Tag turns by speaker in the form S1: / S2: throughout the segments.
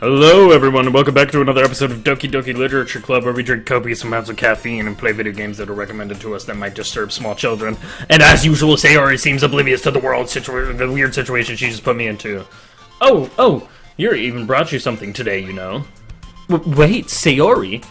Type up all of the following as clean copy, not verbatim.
S1: Hello everyone and welcome back to another episode of Doki Literature Club, where we drink copious amounts of caffeine and play video games that are recommended to us that might disturb small children. And as usual, Sayori seems oblivious to the the weird situation she just put me into. Oh, Yuri even brought you something today, you know. Wait, Sayori?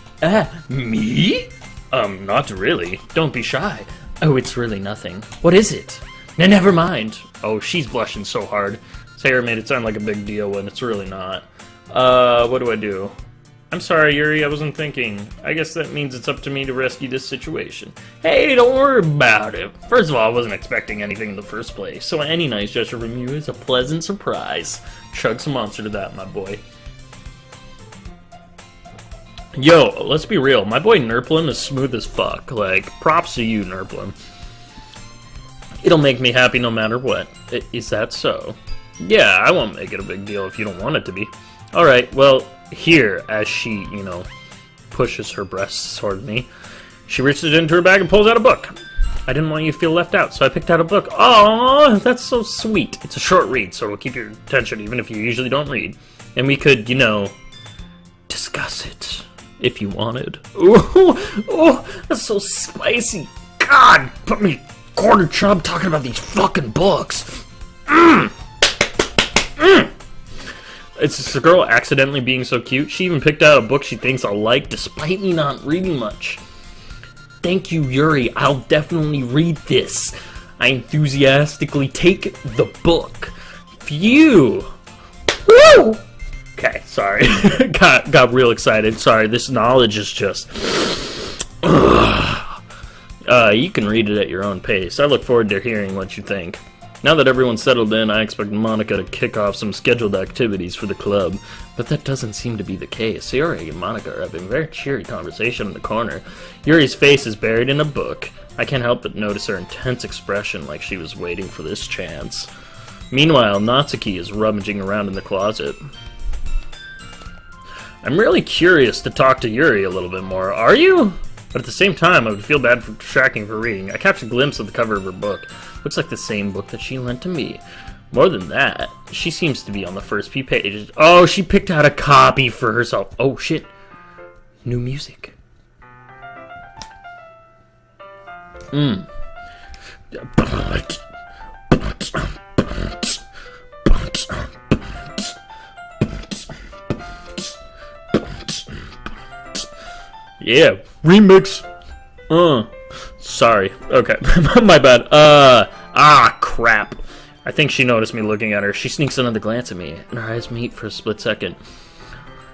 S1: Me? Not really. Don't be shy. Oh, it's really nothing. What is it? Never mind. Oh, she's blushing so hard. Sayori made it sound like a big deal when it's really not. What do I do? I'm sorry, Yuri, I wasn't thinking. I guess that means it's up to me to rescue this situation. Hey, don't worry about it. First of all, I wasn't expecting anything in the first place, so any nice gesture from you is a pleasant surprise. Chug some monster to that, my boy. Yo, let's be real, my boy Nerplin is smooth as fuck. Like, props to you, Nerplin. It'll make me happy no matter what. Is that so? Yeah, I won't make it a big deal if you don't want it to be. Alright, well, here, as she, pushes her breasts toward me, she reaches into her bag and pulls out a book. I didn't want you to feel left out, so I picked out a book. Aww, that's so sweet. It's a short read, so it'll keep your attention even if you usually don't read. And we could, discuss it, if you wanted. Ooh, that's so spicy. God, put me quarter chub talking about these fucking books. It's just a girl accidentally being so cute. She even picked out a book she thinks I'll like, despite me not reading much. Thank you, Yuri. I'll definitely read this. I enthusiastically take the book. Phew. Woo! Okay, sorry. got real excited. Sorry, this knowledge is just... you can read it at your own pace. I look forward to hearing what you think. Now that everyone's settled in, I expect Monica to kick off some scheduled activities for the club, but that doesn't seem to be the case. Sayori and Monica are having a very cheery conversation in the corner. Yuri's face is buried in a book. I can't help but notice her intense expression, like she was waiting for this chance. Meanwhile, Natsuki is rummaging around in the closet. I'm really curious to talk to Yuri a little bit more. Are you? But at the same time, I would feel bad for distracting her reading. I catch a glimpse of the cover of her book. Looks like the same book that she lent to me. More than that, she seems to be on the first few pages. Oh, she picked out a copy for herself. Oh, shit. New music. Yeah, remix. Sorry. Okay, my bad. Crap. I think she noticed me looking at her. She sneaks another glance at me, and our eyes meet for a split second.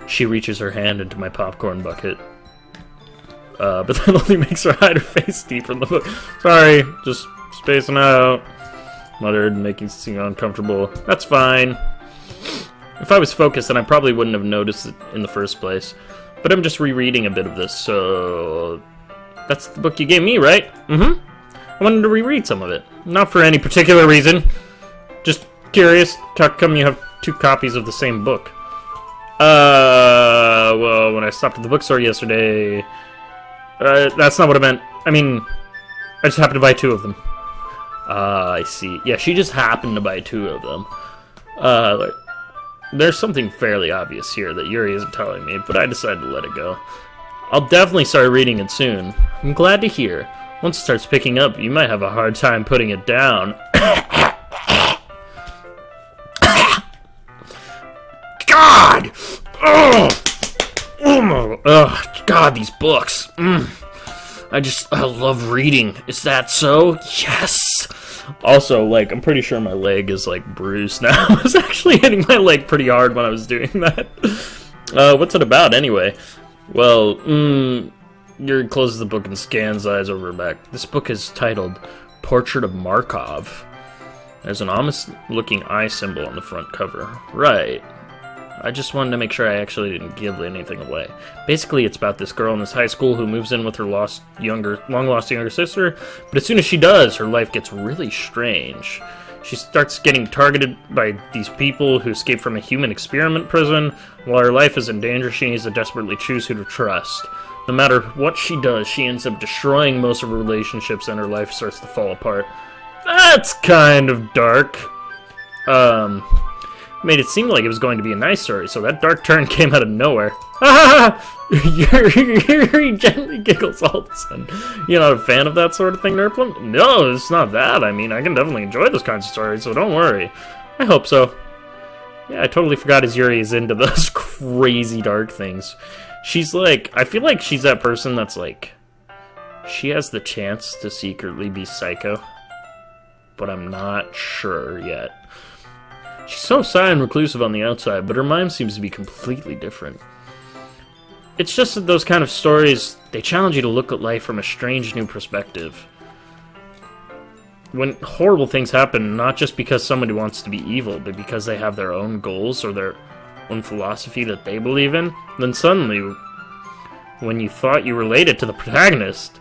S1: She reaches her hand into my popcorn bucket. But that only makes her hide her face deeper in the book. Sorry, just spacing out. Muttered, making it seem uncomfortable. That's fine. If I was focused, then I probably wouldn't have noticed it in the first place. But I'm just rereading a bit of this, so... That's the book you gave me, right? I wanted to reread some of it. Not for any particular reason. Just curious, how come you have two copies of the same book? Well, when I stopped at the bookstore yesterday... that's not what I meant. I mean, I just happened to buy two of them. I see. Yeah, she just happened to buy two of them. There's something fairly obvious here that Yuri isn't telling me, but I decided to let it go. I'll definitely start reading it soon. I'm glad to hear. Once it starts picking up, you might have a hard time putting it down. God! God, these books. I love reading. Is that so? Yes! Also, I'm pretty sure my leg is, bruised now. I was actually hitting my leg pretty hard when I was doing that. What's it about, anyway? Well, Yuri closes the book and scans eyes over her back. This book is titled Portrait of Markov. There's an ominous-looking eye symbol on the front cover. Right. I just wanted to make sure I actually didn't give anything away. Basically, it's about this girl in this high school who moves in with her long-lost younger sister, but as soon as she does, her life gets really strange. She starts getting targeted by these people who escape from a human experiment prison. While her life is in danger, she needs to desperately choose who to trust. No matter what she does, she ends up destroying most of her relationships and her life starts to fall apart. That's kind of dark. made it seem like it was going to be a nice story, so that dark turn came out of nowhere. Ah! Yuri gently giggles all of a sudden. You're not a fan of that sort of thing, Nerplin? No, it's not that. I mean, I can definitely enjoy those kinds of stories, so don't worry. I hope so. Yeah, I totally forgot as Yuri is into those crazy dark things. She's like, I feel like she's that person that's like, she has the chance to secretly be psycho, but I'm not sure yet. She's so shy and reclusive on the outside, but her mind seems to be completely different. It's just that those kind of stories, they challenge you to look at life from a strange new perspective. When horrible things happen, not just because somebody wants to be evil, but because they have their own goals or their own philosophy that they believe in, then suddenly, when you thought you related to the protagonist,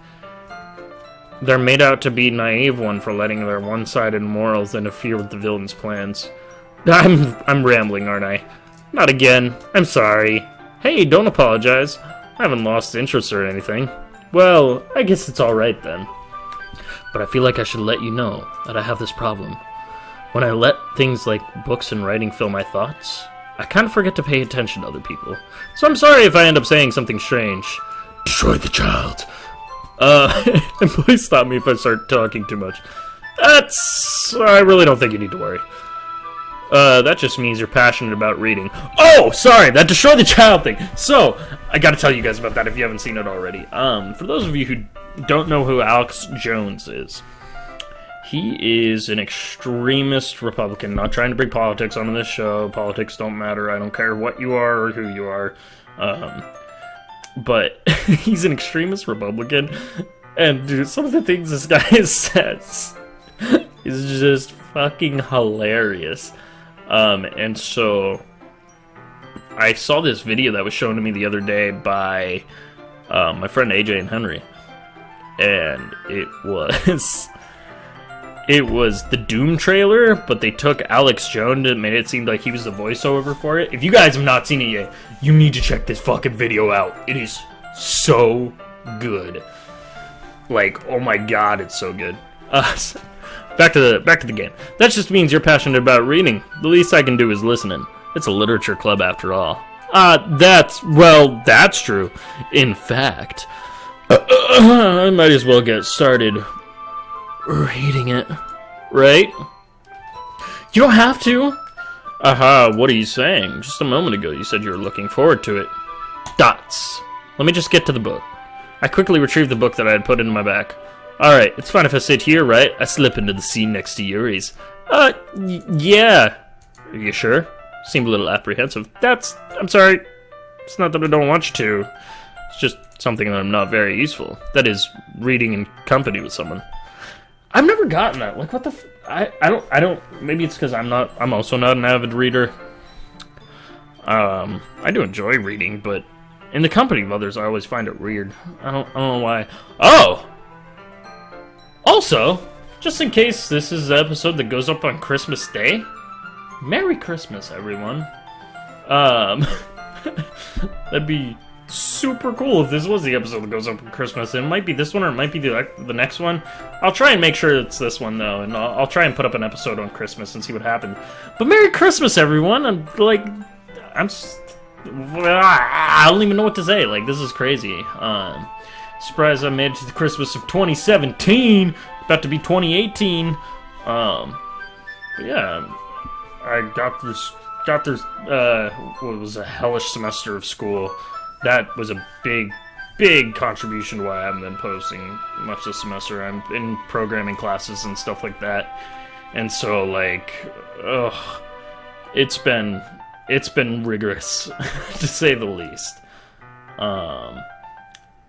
S1: they're made out to be naive one for letting their one-sided morals interfere with the villain's plans. I'm rambling, aren't I? Not again. I'm sorry. Hey, don't apologize. I haven't lost interest or anything. Well, I guess it's alright then. But I feel like I should let you know that I have this problem. When I let things like books and writing fill my thoughts, I kind of forget to pay attention to other people. So I'm sorry if I end up saying something strange. Destroy the child. And please stop me if I start talking too much. I really don't think you need to worry. That just means you're passionate about reading. Oh, sorry, that Destroy the Child thing. So, I gotta tell you guys about that if you haven't seen it already. For those of you who don't know who Alex Jones is, he is an extremist Republican. Not trying to bring politics onto this show. Politics don't matter. I don't care what you are or who you are. But he's an extremist Republican. And dude, some of the things this guy says is just fucking hilarious. And so I saw this video that was shown to me the other day by my friend AJ and Henry, and it was the Doom trailer, but they took Alex Jones and made it seem like he was the voiceover for it. If you guys have not seen it yet, you need to check this fucking video out. It is so good. Like, oh my god, it's so good. Back to the game. That just means you're passionate about reading. The least I can do is listening. It's a literature club after all. That's true. In fact, I might as well get started reading it. Right? You don't have to. Aha, what are you saying? Just a moment ago you said you were looking forward to it. Dots. Let me just get to the book. I quickly retrieved the book that I had put in my bag. Alright, it's fine if I sit here, right? I slip into the scene next to Yuri's. Yeah. Are you sure? Seemed a little apprehensive. I'm sorry. It's not that I don't want you to. It's just something that I'm not very useful. That is, reading in company with someone. I've never gotten that. Like, what the I don't, maybe it's because I'm also not an avid reader. I do enjoy reading, but in the company of others, I always find it weird. I don't know why. Oh! Also, just in case this is the episode that goes up on Christmas Day, Merry Christmas, everyone. That'd be super cool if this was the episode that goes up on Christmas. It might be this one, or it might be the next one. I'll try and make sure it's this one, though, and I'll try and put up an episode on Christmas and see what happens. But Merry Christmas, everyone! I don't even know what to say. Like, this is crazy. Surprised I made it to the Christmas of 2017. About to be 2018. But yeah, I got through what was a hellish semester of school. That was a big contribution to why I haven't been posting much this semester. I'm in programming classes and stuff like that. And so, like, it's been rigorous, to say the least.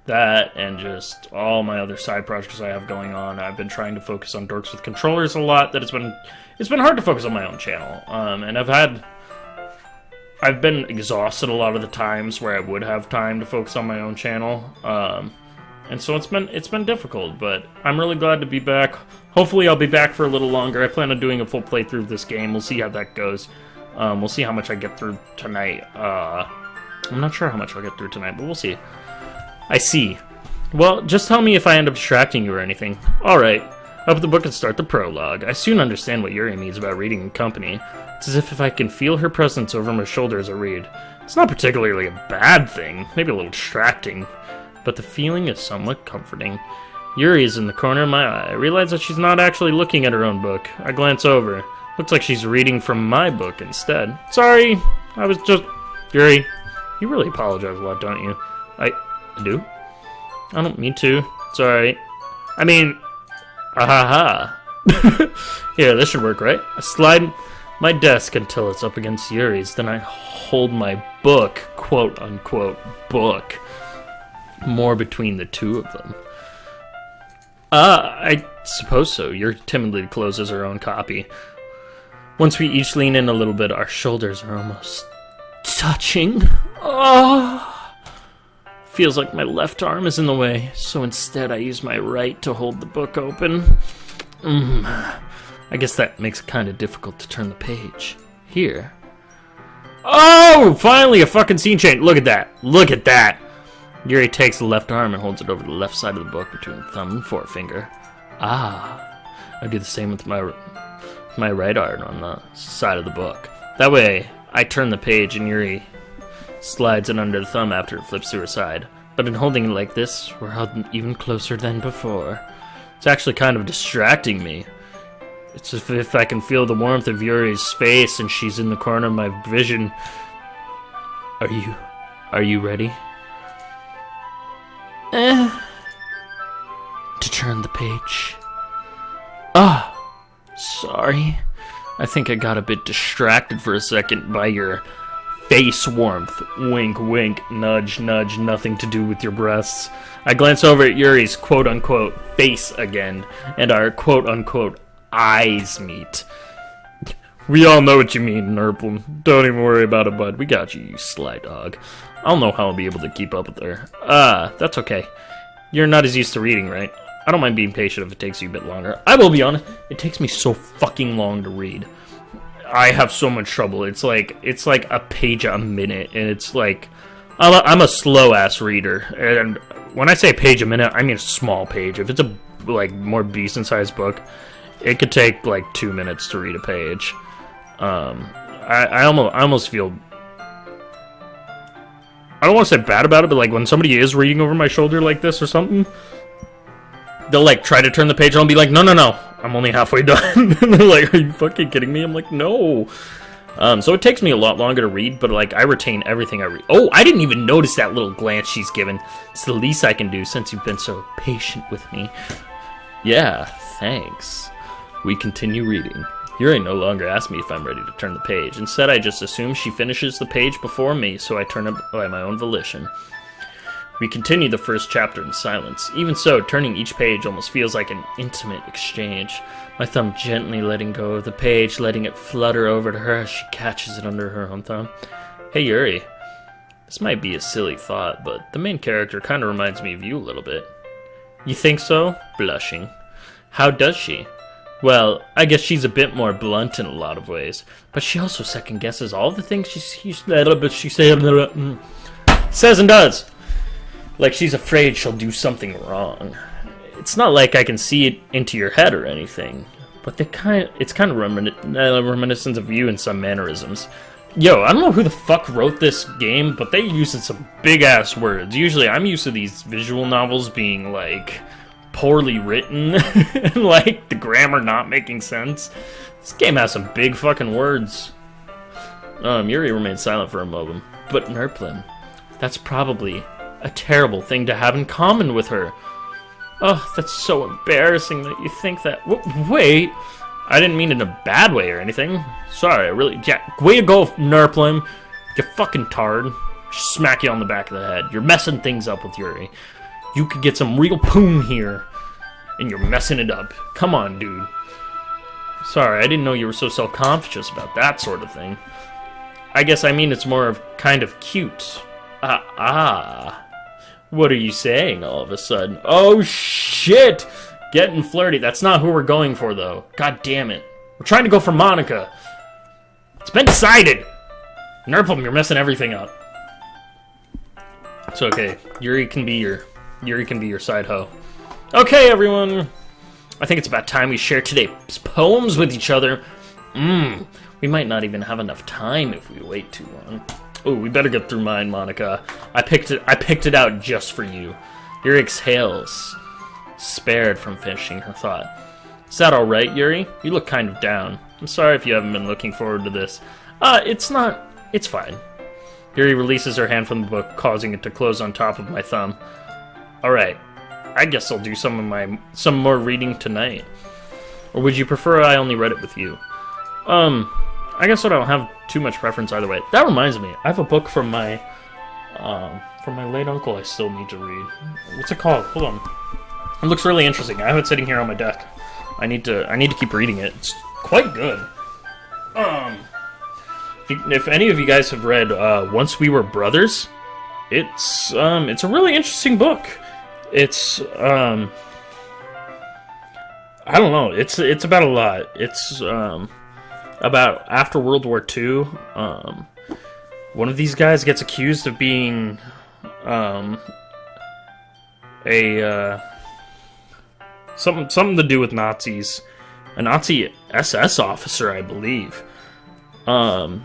S1: That and just all my other side projects I have going on. I've been trying to focus on dorks with controllers a lot. That it's been hard to focus on my own channel. And I've been exhausted a lot of the times where I would have time to focus on my own channel. And so it's been difficult, but I'm really glad to be back. Hopefully I'll be back for a little longer. I plan on doing a full playthrough of this game. We'll see how that goes. We'll see how much I get through tonight. I'm not sure how much I'll get through tonight, but we'll see. I see. Well, just tell me if I end up distracting you or anything. Alright. Open the book and start the prologue. I soon understand what Yuri means about reading in company. It's as if I can feel her presence over my shoulder as I read. It's not particularly a bad thing, maybe a little distracting, but the feeling is somewhat comforting. Yuri is in the corner of my eye. I realize that she's not actually looking at her own book. I glance over. Looks like she's reading from my book instead. Sorry, I was just... Yuri, you really apologize a lot, don't you? I do? I don't mean to. It's alright. I mean... Ahaha. Here, this should work, right? I slide my desk until it's up against Yuri's, then I hold my book, quote-unquote, book, more between the two of them. I suppose so. Yuri timidly closes her own copy. Once we each lean in a little bit, our shoulders are almost touching. Feels like my left arm is in the way, so instead I use my right to hold the book open. I guess that makes it kind of difficult to turn the page. Here. Oh! Finally a fucking scene change. Look at that. Look at that. Yuri takes the left arm and holds it over the left side of the book between thumb and forefinger. I do the same with my right arm on the side of the book. That way, I turn the page and Yuri slides it under the thumb after it flips to her side. But in holding it like this, we're held even closer than before. It's actually kind of distracting me. It's as if I can feel the warmth of Yuri's face and she's in the corner of my vision. Are you ready? To turn the page. Sorry. I think I got a bit distracted for a second by your face warmth. Wink, wink, nudge, nudge, nothing to do with your breasts. I glance over at Yuri's quote-unquote face again, and our quote-unquote eyes meet. We all know what you mean, Nurple. Don't even worry about it, bud. We got you, you sly dog. I'll know how I'll be able to keep up with her. That's okay. You're not as used to reading, right? I don't mind being patient if it takes you a bit longer. I will be honest, it takes me so fucking long to read. I have so much trouble. It's like a page a minute, and it's like... I'm a slow-ass reader, and when I say page a minute, I mean a small page. If it's a, like, more decent-sized book, it could take, like, 2 minutes to read a page. I almost feel... I don't want to say bad about it, but, like, when somebody is reading over my shoulder like this or something, they'll, like, try to turn the page, and I'll be like, no, I'm only halfway done. And they're like, are you fucking kidding me? I'm like, no. So it takes me a lot longer to read, but, like, I retain everything I read. Oh, I didn't even notice that little glance she's given. It's the least I can do since you've been so patient with me. Yeah, thanks. We continue reading. Yuri no longer asks me if I'm ready to turn the page. Instead, I just assume she finishes the page before me, so I turn it by my own volition. We continue the first chapter in silence. Even so, turning each page almost feels like an intimate exchange. My thumb gently letting go of the page, letting it flutter over to her as she catches it under her own thumb. Hey Yuri, this might be a silly thought, but the main character kind of reminds me of you a little bit. You think so? Blushing. How does she? Well, I guess she's a bit more blunt in a lot of ways, but she also second-guesses all the things she says and does. Like she's afraid she'll do something wrong. It's not like I can see it into your head or anything, but it's kind of reminiscent of you in some mannerisms. Yo, I don't know who the fuck wrote this game, but they used some big-ass words. Usually I'm used to these visual novels being, like, poorly written, and, like, the grammar not making sense. This game has some big fucking words. Yuri remained silent for a moment. But Nerplin, that's probably a terrible thing to have in common with her. Oh, that's so embarrassing that you think that. Wait, I didn't mean it in a bad way or anything. Sorry, I really... Yeah, way to go, Nerplin. You fucking tard. Smack you on the back of the head. You're messing things up with Yuri. You could get some real poon here, and you're messing it up. Come on, dude. Sorry, I didn't know you were so self-conscious about that sort of thing. I guess I mean it's more of kind of cute. What are you saying all of a sudden? Oh, shit! Getting flirty. That's not who we're going for, though. God damn it. We're trying to go for Monica. It's been decided! Nerplum, you're messing everything up. It's okay. Yuri can be your side hoe. Okay, everyone. I think it's about time we share today's poems with each other. We might not even have enough time if we wait too long. Oh, we better get through mine, Monica. I picked it out just for you. Your exhales spared from finishing her thought. Is that alright, Yuri? You look kind of down. I'm sorry if you haven't been looking forward to this. It's fine. Yuri releases her hand from the book, causing it to close on top of my thumb. Alright, I guess I'll do some more reading tonight. Or would you prefer I only read it with you? I guess I don't have too much preference either way. That reminds me, I have a book from my late uncle I still need to read. What's it called? Hold on. It looks really interesting. I have it sitting here on my desk. I need to keep reading it. It's quite good. If any of you guys have read Once We Were Brothers, it's a really interesting book. It's I don't know. It's about a lot. It's about after World War II. One of these guys gets accused of being something to do with Nazis. A Nazi SS officer, I believe. And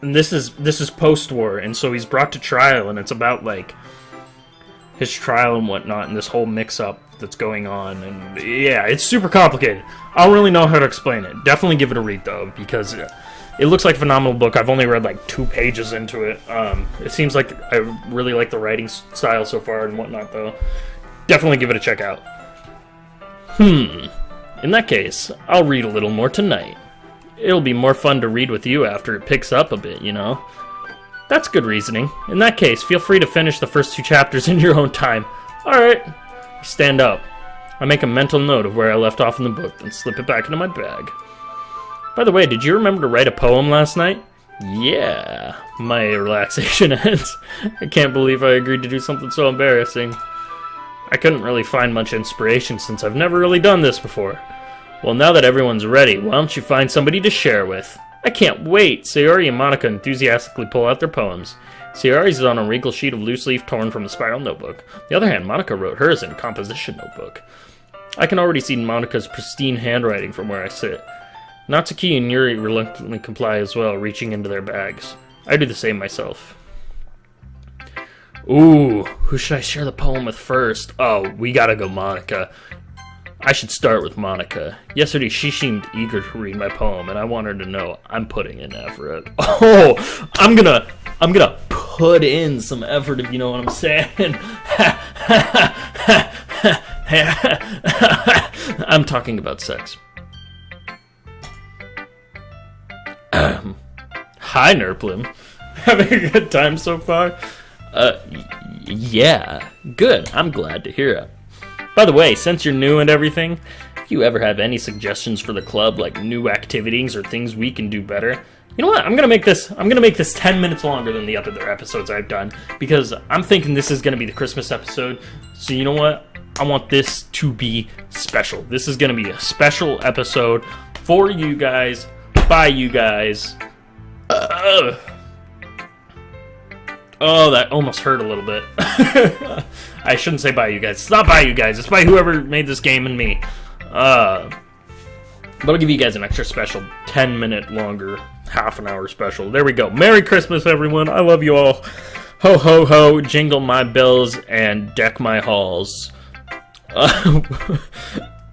S1: this is post-war, and so he's brought to trial, and it's about like his trial and whatnot, and this whole mix-up that's going on, and yeah, it's super complicated. I don't really know how to explain it. Definitely give it a read though, because it looks like a phenomenal book. I've only read like 2 pages into it. It seems like I really like the writing style so far and whatnot though. Definitely give it a check out. In that case, I'll read a little more tonight. It'll be more fun to read with you after it picks up a bit, you know? That's good reasoning. In that case, feel free to finish the first 2 chapters in your own time. Alright. I stand up. I make a mental note of where I left off in the book, then slip it back into my bag. By the way, did you remember to write a poem last night? Yeah. My relaxation ends. I can't believe I agreed to do something so embarrassing. I couldn't really find much inspiration since I've never really done this before. Well, now that everyone's ready, why don't you find somebody to share with? I can't wait! Sayori and Monica enthusiastically pull out their poems. Sayori's is on a wrinkled sheet of loose leaf torn from a spiral notebook. On the other hand, Monica wrote hers in a composition notebook. I can already see Monica's pristine handwriting from where I sit. Natsuki and Yuri reluctantly comply as well, reaching into their bags. I do the same myself. Ooh, who should I share the poem with first? Oh, we gotta go Monica. I should start with Monica. Yesterday, she seemed eager to read my poem, and I want her to know I'm putting in effort. Oh, I'm gonna put in some effort, if you know what I'm saying. I'm talking about sex. Hi, Nerplin. Having a good time so far? Yeah. Good. I'm glad to hear it. By the way, since you're new and everything, if you ever have any suggestions for the club, like new activities or things we can do better, you know what? I'm gonna make this 10 minutes longer than the other episodes I've done, because I'm thinking this is gonna be the Christmas episode. So you know what? I want this to be special. This is gonna be a special episode for you guys, by you guys. Oh, that almost hurt a little bit. I shouldn't say by you guys. It's not by you guys. It's by whoever made this game and me. But I'll give you guys an extra special 10-minute longer, half an hour special. There we go. Merry Christmas, everyone. I love you all. Ho, ho, ho. Jingle my bells and deck my halls.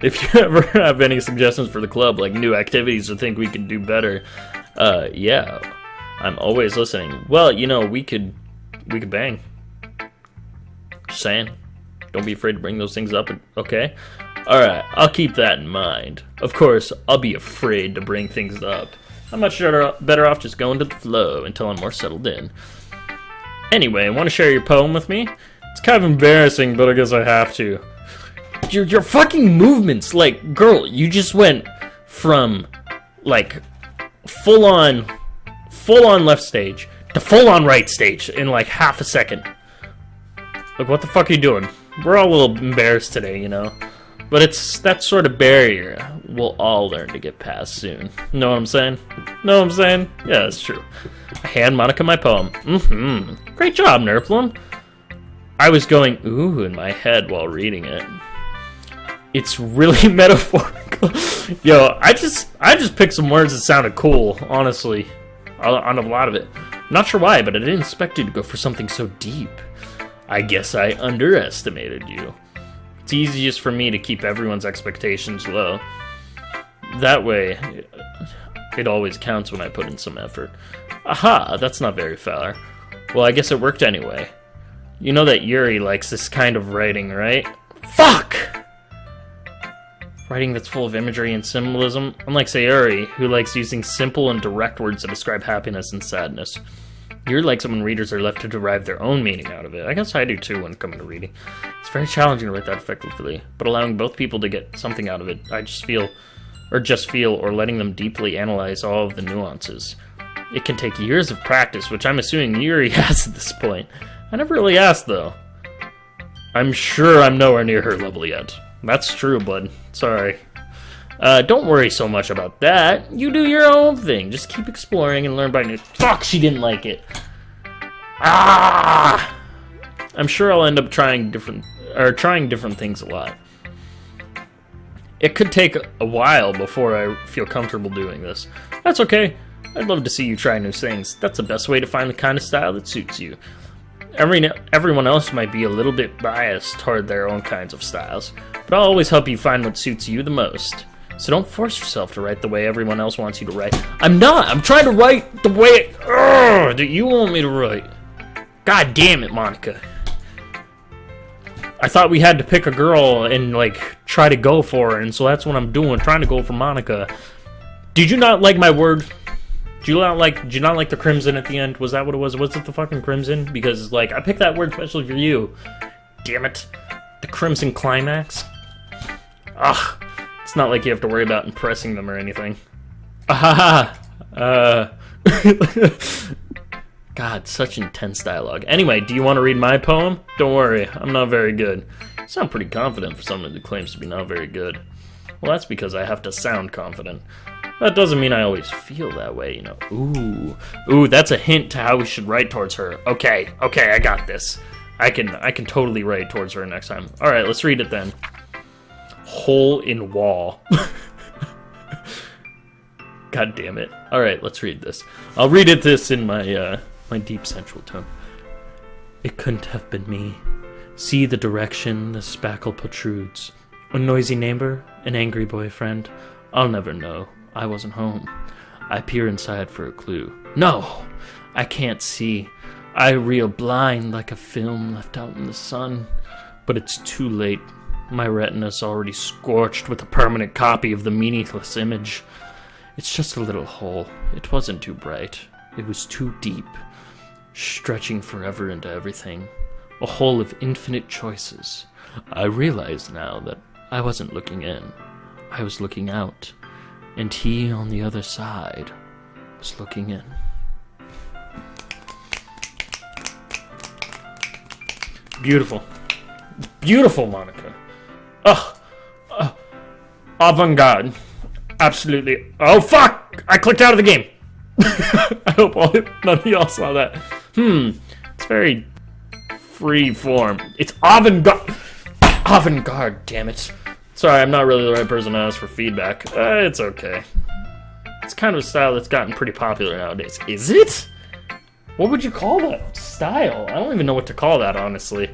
S1: If you ever have any suggestions for the club, like new activities or think we can do better, yeah, I'm always listening. Well, you know, we could bang. Just saying. Don't be afraid to bring those things up, okay? Alright, I'll keep that in mind. Of course, I'll be afraid to bring things up. I'm much better off just going to the flow until I'm more settled in. Anyway, want to share your poem with me? It's kind of embarrassing, but I guess I have to. Your fucking movements, like, girl, you just went from, like, full-on left stage to full-on right stage in, like, half a second. Like, what the fuck are you doing? We're all a little embarrassed today, you know? But it's that sort of barrier we'll all learn to get past soon. Know what I'm saying? Know what I'm saying? Yeah, that's true. I hand Monica my poem. Great job, Nerplum. I was going ooh in my head while reading it. It's really metaphorical. Yo, I just picked some words that sounded cool, honestly, on a lot of it. Not sure why, but I didn't expect you to go for something so deep. I guess I underestimated you. It's easiest for me to keep everyone's expectations low. That way, it always counts when I put in some effort. Aha, that's not very fair. Well, I guess it worked anyway. You know that Yuri likes this kind of writing, right? Fuck! Writing that's full of imagery and symbolism, unlike Sayuri, who likes using simple and direct words to describe happiness and sadness. Yuri likes it when readers are left to derive their own meaning out of it. I guess I do too when coming to reading. It's very challenging to write that effectively, but allowing both people to get something out of it, or letting them deeply analyze all of the nuances. It can take years of practice, which I'm assuming Yuri has at this point. I never really asked, though. I'm sure I'm nowhere near her level yet. That's true, bud. Sorry. Don't worry so much about that. You do your own thing. Just keep exploring and learn by new... Fuck, she didn't like it. Ah! I'm sure I'll end up trying different things a lot. It could take a while before I feel comfortable doing this. That's okay. I'd love to see you try new things. That's the best way to find the kind of style that suits you. Everyone else might be a little bit biased toward their own kinds of styles, but I'll always help you find what suits you the most. So don't force yourself to write the way everyone else wants you to write. I'm not! I'm trying to write the way that you want me to write. God damn it, Monica. I thought we had to pick a girl and, like, try to go for her, and so that's what I'm doing, trying to go for Monica. Did you not like my word? Did you not like the crimson at the end? Was that what it was? Was it the fucking crimson? Because, like, I picked that word especially for you. Damn it. The crimson climax. Ugh. It's not like you have to worry about impressing them or anything. God, such intense dialogue. Anyway, do you want to read my poem? Don't worry, I'm not very good. You sound pretty confident for someone who claims to be not very good. Well, that's because I have to sound confident. That doesn't mean I always feel that way, you know. Ooh, that's a hint to how we should write towards her. Okay, I got this. I can totally write towards her next time. All right, let's read it then. Hole in wall. God damn it. All right, let's read this. I'll read this in my my deep sensual tone. It couldn't have been me. See the direction the spackle protrudes. A noisy neighbor, an angry boyfriend. I'll never know. I wasn't home. I peer inside for a clue. No, I can't see. I reel blind like a film left out in the sun. But it's too late. My retina's already scorched with a permanent copy of the meaningless image. It's just a little hole. It wasn't too bright. It was too deep, stretching forever into everything. A hole of infinite choices. I realize now that I wasn't looking in. I was looking out. And he on the other side was looking in. Beautiful. Beautiful, Monica. Avant-garde. Absolutely. Oh, fuck! I clicked out of the game. I hope none of y'all saw that. It's very free form. It's avant-garde. Avant-garde, damn it. Sorry, I'm not really the right person to ask for feedback. It's okay. It's kind of a style that's gotten pretty popular nowadays. Is it? What would you call that style? I don't even know what to call that, honestly.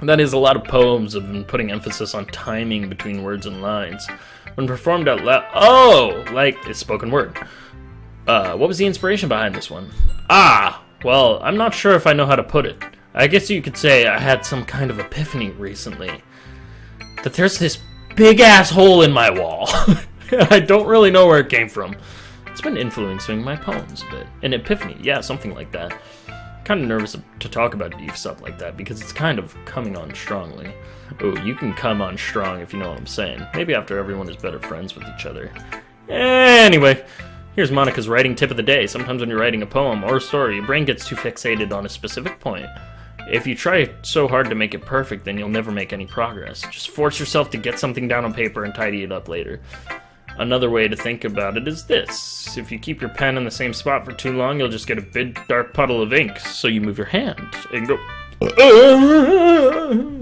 S1: That is, a lot of poems have been putting emphasis on timing between words and lines. When performed out loud... Oh! Like, it's spoken word. What was the inspiration behind this one? Well, I'm not sure if I know how to put it. I guess you could say I had some kind of epiphany recently. That there's this big-ass hole in my wall. I don't really know where it came from. It's been influencing my poems a bit. An epiphany, yeah, something like that. Kind of nervous to talk about deep stuff like that because it's kind of coming on strongly. Oh, you can come on strong if you know what I'm saying. Maybe after everyone is better friends with each other. Anyway, here's Monica's writing tip of the day. Sometimes when you're writing a poem or a story, your brain gets too fixated on a specific point. If you try so hard to make it perfect, then you'll never make any progress. Just force yourself to get something down on paper and tidy it up later. Another way to think about it is this. If you keep your pen in the same spot for too long, you'll just get a big dark puddle of ink. So you move your hand and go...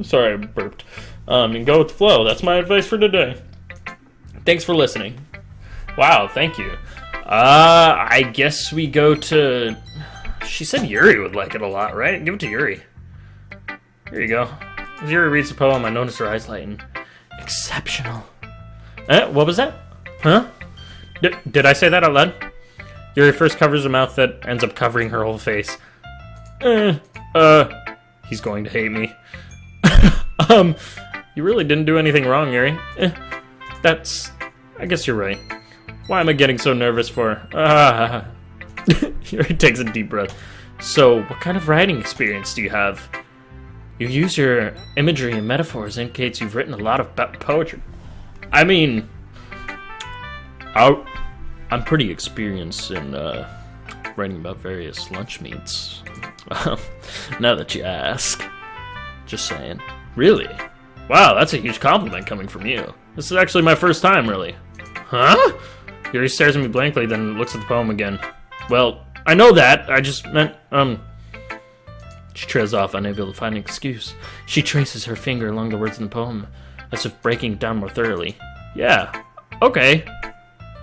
S1: Sorry, I burped. And go with the flow. That's my advice for today. Thanks for listening. Wow, thank you. I guess we go to... She said Yuri would like it a lot, right? Give it to Yuri. Here you go. As Yuri reads the poem, I notice her eyes lighten. Exceptional. What was that? Huh? Did I say that out loud? Yuri first covers a mouth that ends up covering her whole face. He's going to hate me. You really didn't do anything wrong, Yuri. I guess you're right. Why am I getting so nervous for? Yuri takes a deep breath. So, what kind of writing experience do you have? You use your imagery and metaphors indicates you've written a lot of poetry. I mean, I'm pretty experienced in writing about various lunch meats. Now that you ask. Just saying. Really? Wow, that's a huge compliment coming from you. This is actually my first time, really. Huh? Yuri stares at me blankly, then looks at the poem again. Well, I know that. I just meant, She trails off, unable to find an excuse. She traces her finger along the words in the poem, as if breaking it down more thoroughly. Yeah, okay.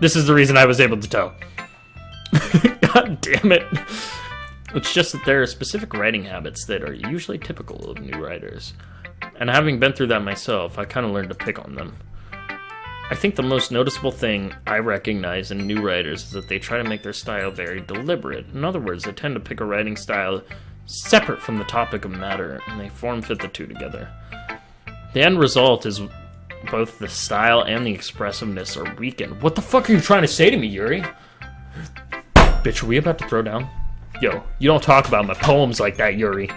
S1: This is the reason I was able to tell. God damn it. It's just that there are specific writing habits that are usually typical of new writers. And having been through that myself, I kind of learned to pick on them. I think the most noticeable thing I recognize in new writers is that they try to make their style very deliberate. In other words, they tend to pick a writing style separate from the topic of matter, and they form-fit the two together. The end result is both the style and the expressiveness are weakened. What the fuck are you trying to say to me, Yuri? Bitch, are we about to throw down? Yo, you don't talk about my poems like that, Yuri.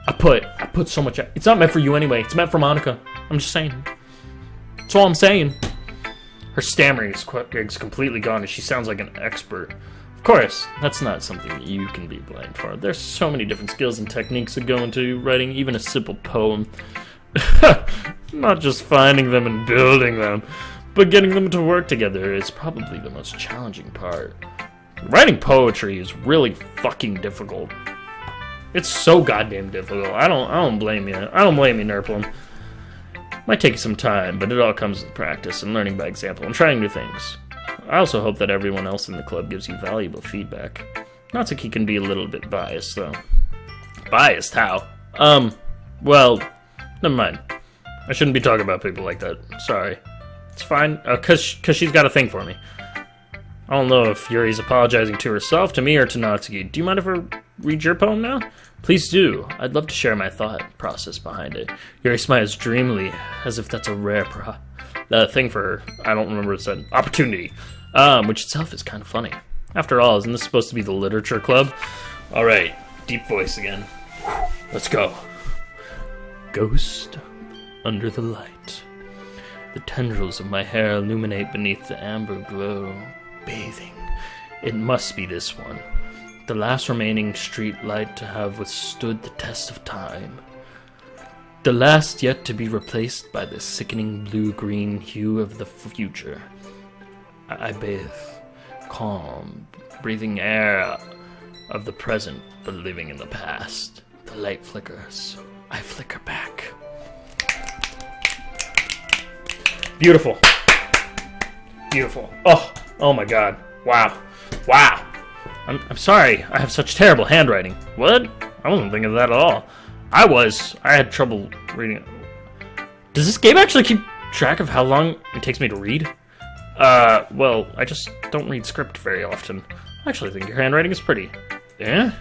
S1: I put so much... It's not meant for you anyway. It's meant for Monica. I'm just saying. That's all I'm saying. Her stammering is completely gone, and she sounds like an expert. Of course, that's not something that you can be blamed for. There's so many different skills and techniques that go into writing even a simple poem. Not just finding them and building them, but getting them to work together is probably the most challenging part. Writing poetry is really fucking difficult. It's so goddamn difficult. I don't blame you. I don't blame you, Nerplum. Might take some time, but it all comes with practice and learning by example and trying new things. I also hope that everyone else in the club gives you valuable feedback. Natsuki can be a little bit biased, though. Biased? How? Well, never mind. I shouldn't be talking about people like that. Sorry. It's fine, cause she's got a thing for me. I don't know if Yuri's apologizing to herself, to me, or to Natsuki. Do you mind if I read your poem now? Please do. I'd love to share my thought process behind it. Yuri smiles dreamily, as if that's a rare thing for her. I don't remember what it said. Opportunity. Which itself is kind of funny. After all, isn't this supposed to be the literature club? Alright, deep voice again. Let's go. Ghost under the light. The tendrils of my hair illuminate beneath the amber glow. Bathing. It must be this one. The last remaining street light to have withstood the test of time. The last yet to be replaced by the sickening blue-green hue of the future. I bathe, calm, breathing air of the present, but living in the past. The light flickers. I flicker back. Beautiful. Beautiful. Oh my god. Wow. Wow. I'm sorry. I have such terrible handwriting. What? I wasn't thinking of that at all. I had trouble reading it. Does this game actually keep track of how long it takes me to read? Well, I just don't read script very often. I actually think your handwriting is pretty. Yeah?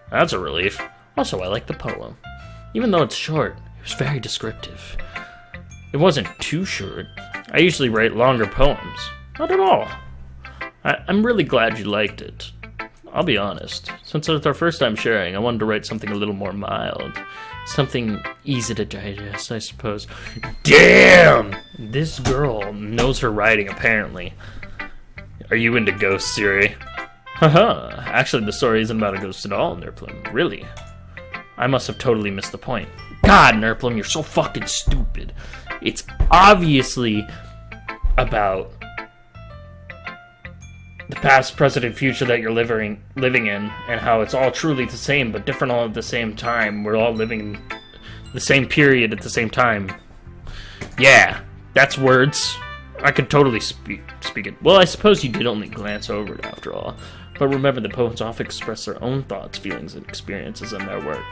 S1: That's a relief. Also, I like the poem. Even though it's short, it was very descriptive. It wasn't too short. I usually write longer poems. Not at all. I'm really glad you liked it. I'll be honest. Since it's our first time sharing, I wanted to write something a little more mild. Something easy to digest, I suppose. Damn! This girl knows her writing, apparently. Are you into ghosts, Yuri? Haha, actually the story isn't about a ghost at all, Nerplum. Really? I must have totally missed the point. God, Nerplum, you're so fucking stupid. It's obviously about the past, present, and future that you're living in, and how it's all truly the same, but different all at the same time. We're all living the same period at the same time. Yeah, that's words. I could totally speak it. Well, I suppose you did only glance over it after all. But remember, the poets often express their own thoughts, feelings, and experiences in their work.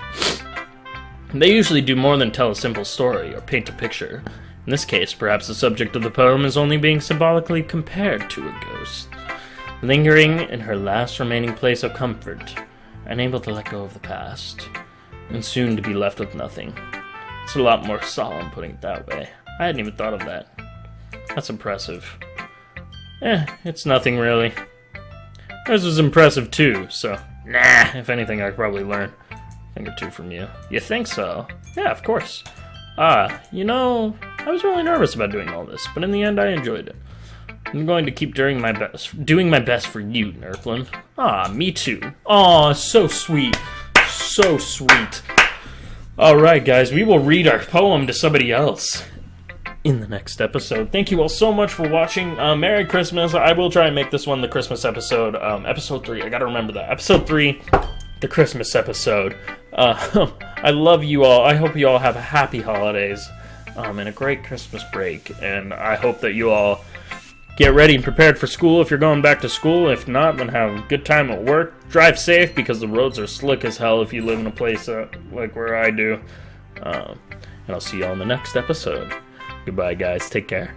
S1: They usually do more than tell a simple story or paint a picture. In this case, perhaps the subject of the poem is only being symbolically compared to a ghost, lingering in her last remaining place of comfort, unable to let go of the past, and soon to be left with nothing. It's a lot more solemn putting it that way. I hadn't even thought of that. That's impressive. It's nothing really. This was impressive too, so nah, if anything I could probably learn a thing or two from you. You think so? Yeah, of course. You know, I was really nervous about doing all this, but in the end I enjoyed it. I'm going to keep doing my best for you, Nerflin. Me too. So sweet. So sweet. Alright guys, we will read our poem to somebody else in the next episode. Thank you all so much for watching. Merry Christmas. I will try and make this one the Christmas episode. Episode 3. I gotta remember that. Episode 3, the Christmas episode. I love you all. I hope you all have happy holidays and a great Christmas break. And I hope that you all get ready and prepared for school if you're going back to school. If not, then have a good time at work. Drive safe because the roads are slick as hell if you live in a place like where I do. And I'll see you all in the next episode. Goodbye, guys. Take care.